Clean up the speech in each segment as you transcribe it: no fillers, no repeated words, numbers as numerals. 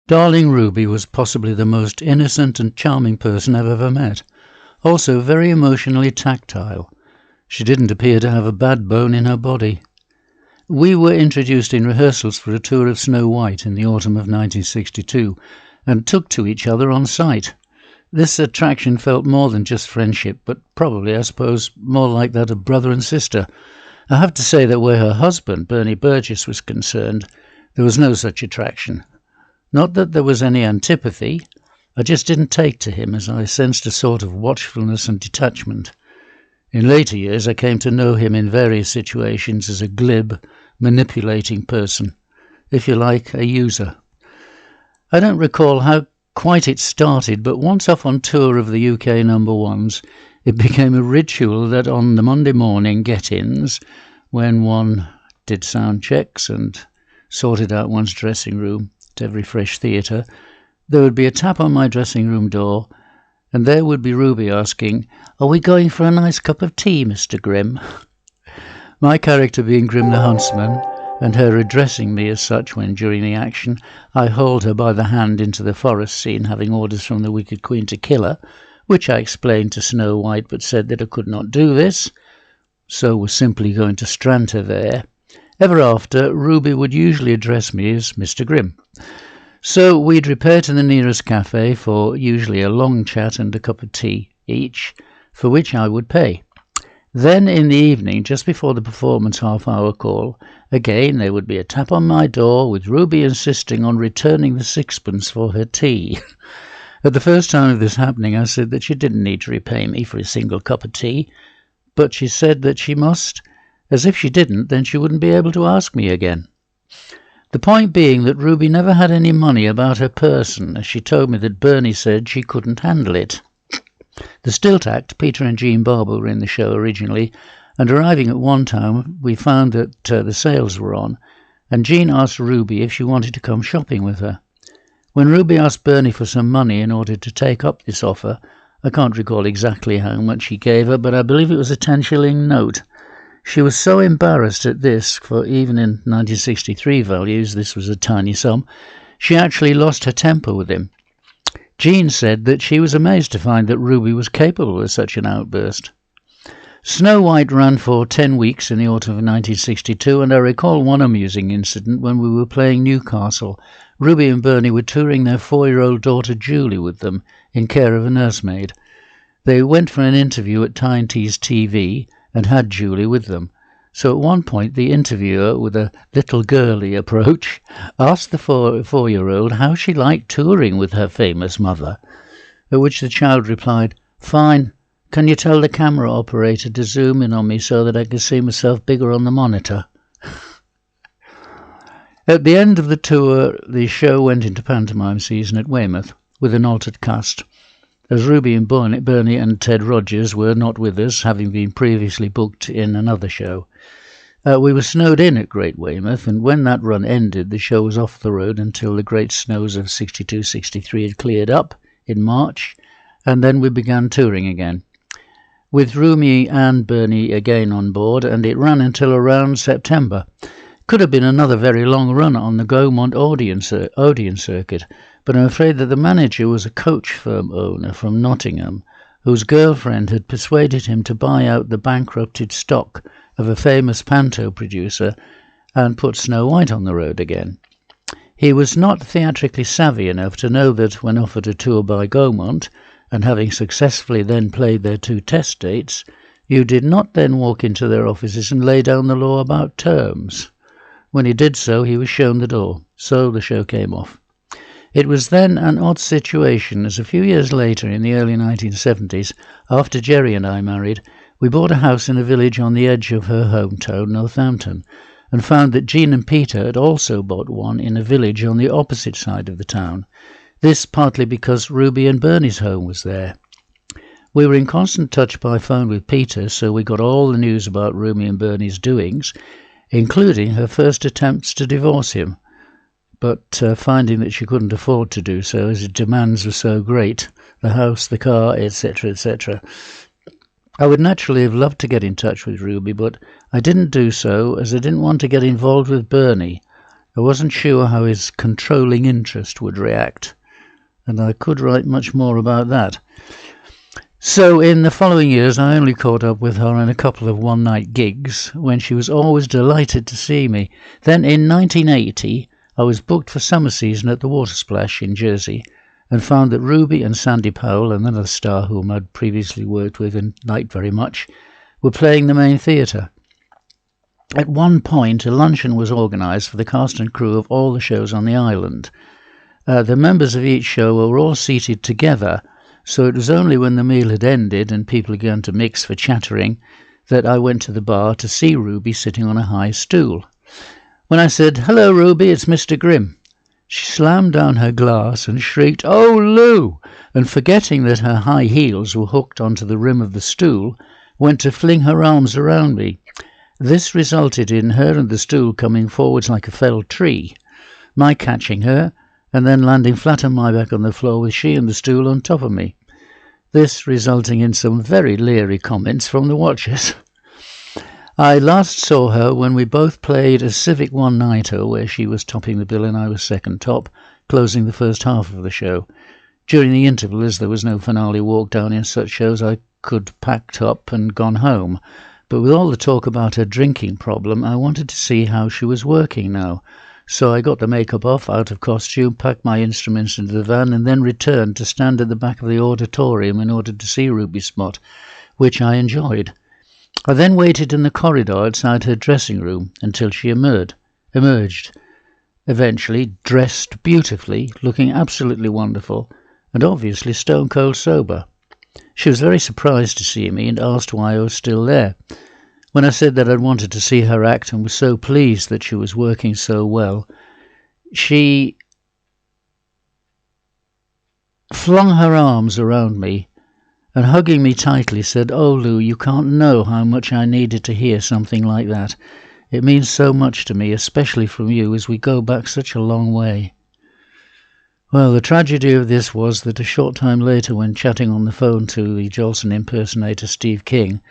Darling Ruby was possibly the most innocent and charming person I've ever met. Also very emotionally tactile. She didn't appear to have a bad bone in her body. We were introduced in rehearsals for a tour of Snow White in the autumn of 1962 and took to each other on sight. This attraction felt more than just friendship, but probably, I suppose, more like that of brother and sister. I have to say that where her husband, Bernie Burgess, was concerned, there was no such attraction. Not that there was any antipathy, I just didn't take to him, as I sensed a sort of watchfulness and detachment. In later years I came to know him in various situations as a glib, manipulating person, if you like, a user. I don't recall how quite it started, but once off on tour of the UK number ones, it became a ritual that on the Monday morning get-ins, when one did sound checks and sorted out one's dressing room at every fresh theatre, there would be a tap on my dressing room door, and there would be Ruby asking, "Are we going for a nice cup of tea, Mr. Grimm?" My character being Grim the Huntsman, and her addressing me as such when, during the action, I hauled her by the hand into the forest scene, having orders from the Wicked Queen to kill her, which I explained to Snow White, but said that I could not do this, so was simply going to strand her there. Ever after, Ruby would usually address me as Mr. Grimm. So we'd repair to the nearest cafe for usually a long chat and a cup of tea each, for which I would pay. Then in the evening, just before the performance half-hour call, again there would be a tap on my door, with Ruby insisting on returning the sixpence for her tea. At the first time of this happening, I said that she didn't need to repay me for a single cup of tea, but she said that she must, as if she didn't, then she wouldn't be able to ask me again. The point being that Ruby never had any money about her person, as she told me that Bernie said she couldn't handle it. The Stilt Act, Peter and Jean Barber, were in the show originally, and arriving at one time we found that the sales were on, and Jean asked Ruby if she wanted to come shopping with her. When Ruby asked Bernie for some money in order to take up this offer, I can't recall exactly how much he gave her, but I believe it was a 10-shilling note. She was so embarrassed at this, for even in 1963 values this was a tiny sum, she actually lost her temper with him. Jean said that she was amazed to find that Ruby was capable of such an outburst. Snow White ran for 10 weeks in the autumn of 1962, and I recall one amusing incident when we were playing Newcastle. Ruby and Bernie were touring their 4-year-old daughter Julie with them, in care of a nursemaid. They went for an interview at Tyne-Tees TV and had Julie with them. So at one point the interviewer, with a little girly approach, asked the 4-year-old how she liked touring with her famous mother, at which the child replied, "Fine. Can you tell the camera operator to zoom in on me so that I can see myself bigger on the monitor?" At the end of the tour, the show went into pantomime season at Weymouth, with an altered cast, as Ruby and Bernie and Ted Rogers were not with us, having been previously booked in another show. We were snowed in at Great Weymouth, and when that run ended, the show was off the road until the great snows of 62-63 had cleared up in March, and then we began touring again, with Ruby and Bernie again on board, and it ran until around September. Could have been another very long run on the Gaumont Odeon circuit, but I'm afraid that the manager was a coach firm owner from Nottingham, whose girlfriend had persuaded him to buy out the bankrupted stock of a famous panto producer and put Snow White on the road again. He was not theatrically savvy enough to know that when offered a tour by Gaumont, and having successfully then played their 2 test dates, you did not then walk into their offices and lay down the law about terms. When he did so, he was shown the door, so the show came off. It was then an odd situation, as a few years later, in the early 1970s, after Jerry and I married, we bought a house in a village on the edge of her hometown, Northampton, and found that Jean and Peter had also bought one in a village on the opposite side of the town. This partly because Ruby and Bernie's home was there. We were in constant touch by phone with Peter, so we got all the news about Ruby and Bernie's doings, including her first attempts to divorce him, but finding that she couldn't afford to do so as his demands were so great, the house, the car, etc., etc. I would naturally have loved to get in touch with Ruby, but I didn't do so as I didn't want to get involved with Bernie, I wasn't sure how his controlling interest would react, and I could write much more about that. So in the following years I only caught up with her on a couple of one-night gigs, when she was always delighted to see me. Then in 1980 I was booked for summer season at the Water Splash in Jersey, and found that Ruby and Sandy Powell, another star whom I'd previously worked with and liked very much, were playing the main theatre. At one point a luncheon was organised for the cast and crew of all the shows on the island. The members of each show were all seated together, so it was only when the meal had ended and people began to mix for chattering that I went to the bar to see Ruby sitting on a high stool. When I said, "Hello, Ruby, it's Mr. Grimm," she slammed down her glass and shrieked, "Oh, Lou!" and forgetting that her high heels were hooked onto the rim of the stool, went to fling her arms around me. This resulted in her and the stool coming forwards like a felled tree, my catching her, and then landing flat on my back on the floor with she and the stool on top of me. This resulting in some very leery comments from the watchers. I last saw her when we both played a Civic one-nighter where she was topping the bill and I was second top, closing the first half of the show. During the interval, as there was no finale walk down in such shows, I could packed up and gone home. But with all the talk about her drinking problem, I wanted to see how she was working now. So I got the makeup off, out of costume, packed my instruments into the van, and then returned to stand at the back of the auditorium in order to see Ruby Spot, which I enjoyed. I then waited in the corridor outside her dressing room until she emerged, eventually dressed beautifully, looking absolutely wonderful, and obviously stone cold sober. She was very surprised to see me and asked why I was still there. When I said that I'd wanted to see her act and was so pleased that she was working so well, she flung her arms around me and, hugging me tightly, said, "Oh, Lou, you can't know how much I needed to hear something like that. It means so much to me, especially from you, as we go back such a long way." Well, the tragedy of this was that a short time later, when chatting on the phone to the Jolson impersonator Steve King,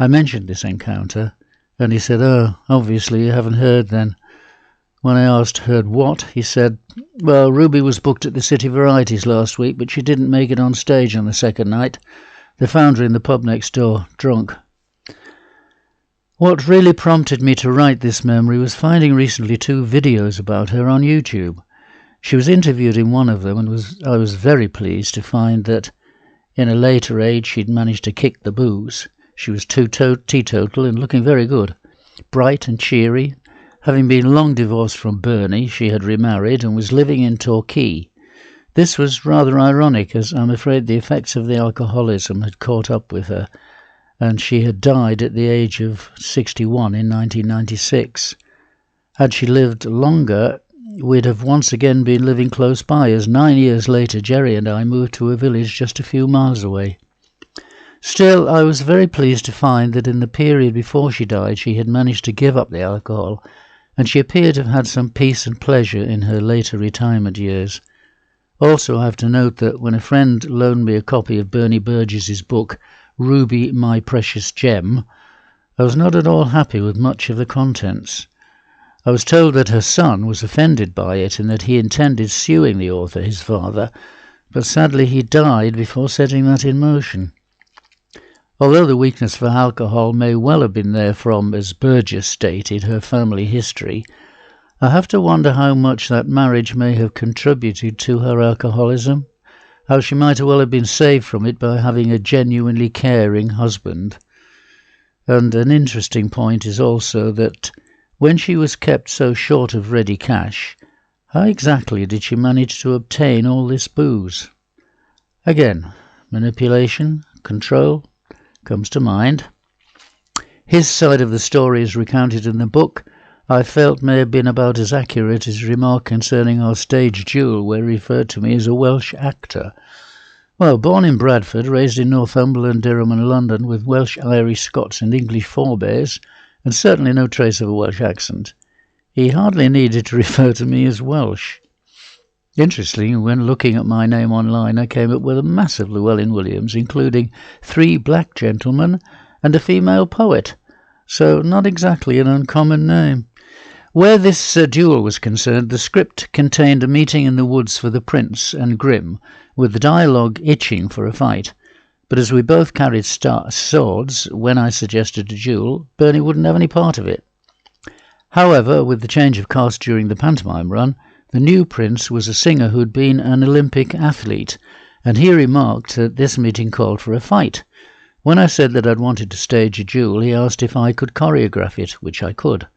I mentioned this encounter, and he said, "Oh, obviously you haven't heard then." When I asked, "Heard what?" he said, "Well, Ruby was booked at the City Varieties last week, but she didn't make it on stage on the second night. They found her in the pub next door, drunk." What really prompted me to write this memory was finding recently 2 videos about her on YouTube. She was interviewed in one of them, and I was very pleased to find that in a later age she'd managed to kick the booze. She was teetotal and looking very good, bright and cheery. Having been long divorced from Bernie, she had remarried and was living in Torquay. This was rather ironic, as I'm afraid the effects of the alcoholism had caught up with her, and she had died at the age of 61 in 1996. Had she lived longer, we'd have once again been living close by, as 9 years later Jerry and I moved to a village just a few miles away. Still, I was very pleased to find that in the period before she died she had managed to give up the alcohol, and she appeared to have had some peace and pleasure in her later retirement years. Also, I have to note that when a friend loaned me a copy of Bernie Burgess's book, Ruby, My Precious Gem, I was not at all happy with much of the contents. I was told that her son was offended by it and that he intended suing the author, his father, but sadly he died before setting that in motion. Although the weakness for alcohol may well have been there from, as Burgess stated, her family history, I have to wonder how much that marriage may have contributed to her alcoholism, how she might well have been saved from it by having a genuinely caring husband. And an interesting point is also that when she was kept so short of ready cash, how exactly did she manage to obtain all this booze? Again, manipulation, control, comes to mind. His side of the story is recounted in the book. I felt may have been about as accurate as his remark concerning our stage duel, where he referred to me as a Welsh actor. Well, born in Bradford, raised in Northumberland, Durham and London, with Welsh, Irish, Scots and English forebears, and certainly no trace of a Welsh accent, he hardly needed to refer to me as Welsh. Interestingly, when looking at my name online, I came up with a massive Llewellyn Williams, including 3 black gentlemen and a female poet, so not exactly an uncommon name. Where this duel was concerned, the script contained a meeting in the woods for the Prince and Grim, with the dialogue itching for a fight. But as we both carried swords, when I suggested a duel, Bernie wouldn't have any part of it. However, with the change of cast during the pantomime run, the new Prince was a singer who'd been an Olympic athlete, and he remarked that this meeting called for a fight. When I said that I'd wanted to stage a duel, he asked if I could choreograph it, which I could.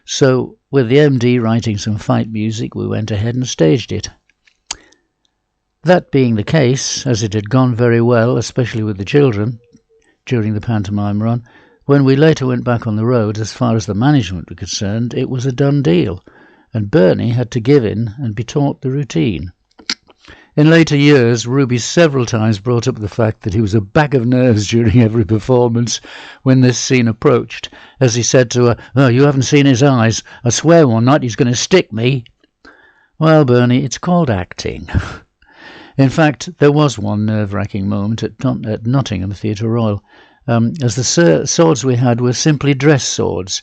So, with the MD writing some fight music, we went ahead and staged it. That being the case, as it had gone very well, especially with the children, during the pantomime run, when we later went back on the road, as far as the management were concerned, it was a done deal, and Bernie had to give in and be taught the routine. In later years, Ruby several times brought up the fact that he was a bag of nerves during every performance when this scene approached, as he said to her, "Oh, you haven't seen his eyes. I swear one night he's going to stick me." Well, Bernie, it's called acting. In fact, there was one nerve-wracking moment at Nottingham Theatre Royal, as the swords we had were simply dress swords,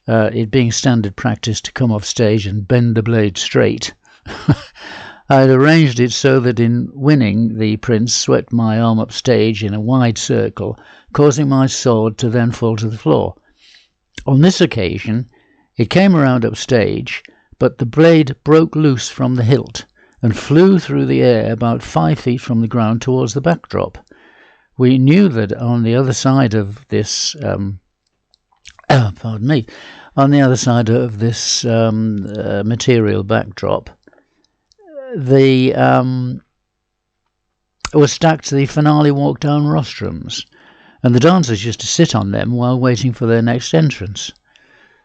it being standard practice to come off stage and bend the blade straight. I had arranged it so that in winning, the Prince swept my arm up stage in a wide circle, causing my sword to then fall to the floor. On this occasion, it came around up stage, but the blade broke loose from the hilt and flew through the air about 5 feet from the ground towards the backdrop. We knew that on the other side of this, on the other side of this material backdrop, was stacked the finale walk down rostrums, and the dancers used to sit on them while waiting for their next entrance.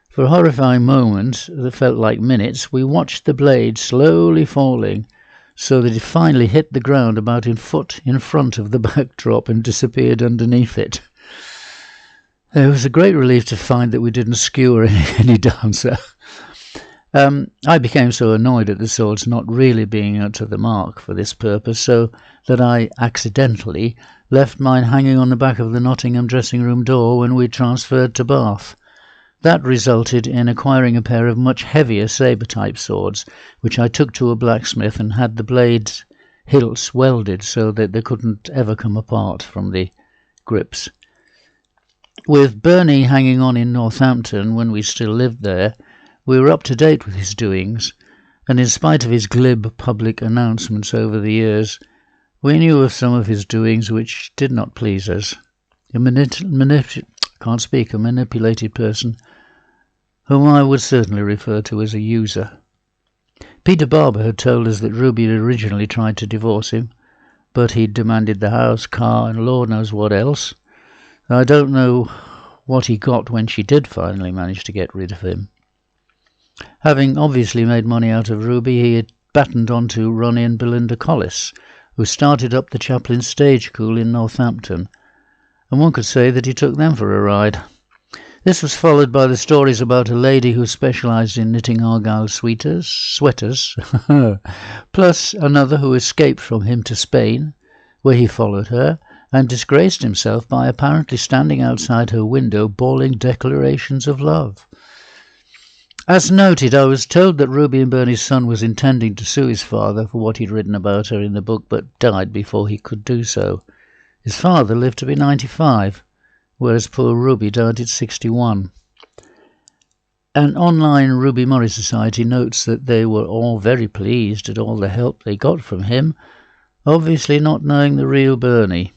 For a horrifying moment that felt like minutes, we watched the blade slowly falling so that it finally hit the ground about a foot in front of the backdrop and disappeared underneath it. It was a great relief to find that we didn't skewer any dancer. I became so annoyed at the swords not really being up to the mark for this purpose, so that I accidentally left mine hanging on the back of the Nottingham dressing room door when we transferred to Bath. That resulted in acquiring a pair of much heavier sabre-type swords, which I took to a blacksmith and had the blades' hilts welded so that they couldn't ever come apart from the grips. With Bernie hanging on in Northampton when we still lived there, we were up to date with his doings, and in spite of his glib public announcements over the years, we knew of some of his doings which did not please us. A manipulated person, whom I would certainly refer to as a user. Peter Barber had told us that Ruby had originally tried to divorce him, but he'd demanded the house, car, and Lord knows what else. I don't know what he got when she did finally manage to get rid of him. Having obviously made money out of Ruby, he had battened on to Ronnie and Belinda Collis, who started up the Chaplin Stage School in Northampton, and one could say that he took them for a ride. This was followed by the stories about a lady who specialised in knitting Argyle sweaters, plus another who escaped from him to Spain, where he followed her, and disgraced himself by apparently standing outside her window bawling declarations of love. As noted, I was told that Ruby and Bernie's son was intending to sue his father for what he'd written about her in the book, but died before he could do so. His father lived to be 95, whereas poor Ruby died at 61. An online Ruby Murray Society notes that they were all very pleased at all the help they got from him, obviously not knowing the real Bernie.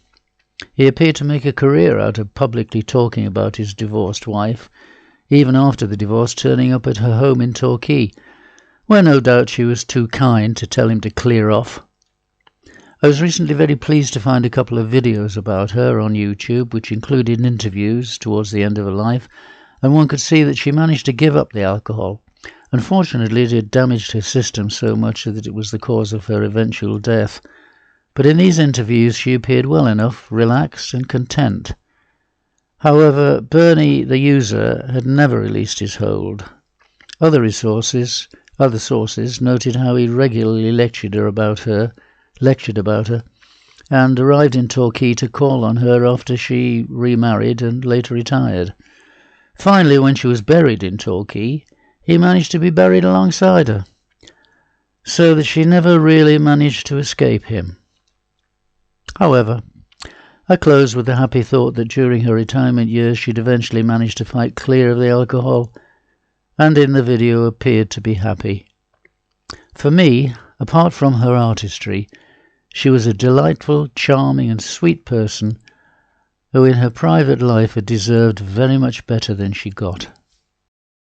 He appeared to make a career out of publicly talking about his divorced wife, even after the divorce, turning up at her home in Torquay, where no doubt she was too kind to tell him to clear off. I was recently very pleased to find a couple of videos about her on YouTube, which included interviews towards the end of her life, and one could see that she managed to give up the alcohol. Unfortunately, it had damaged her system so much that it was the cause of her eventual death. But in these interviews she appeared well enough, relaxed and content. However, Bernie, the user, had never released his hold. Other sources noted how he regularly lectured about her, and arrived in Torquay to call on her after she remarried and later retired. Finally, when she was buried in Torquay, he managed to be buried alongside her, so that she never really managed to escape him. However, I close with the happy thought that during her retirement years she'd eventually managed to fight clear of the alcohol, and in the video appeared to be happy. For me, apart from her artistry, she was a delightful, charming and sweet person who in her private life had deserved very much better than she got.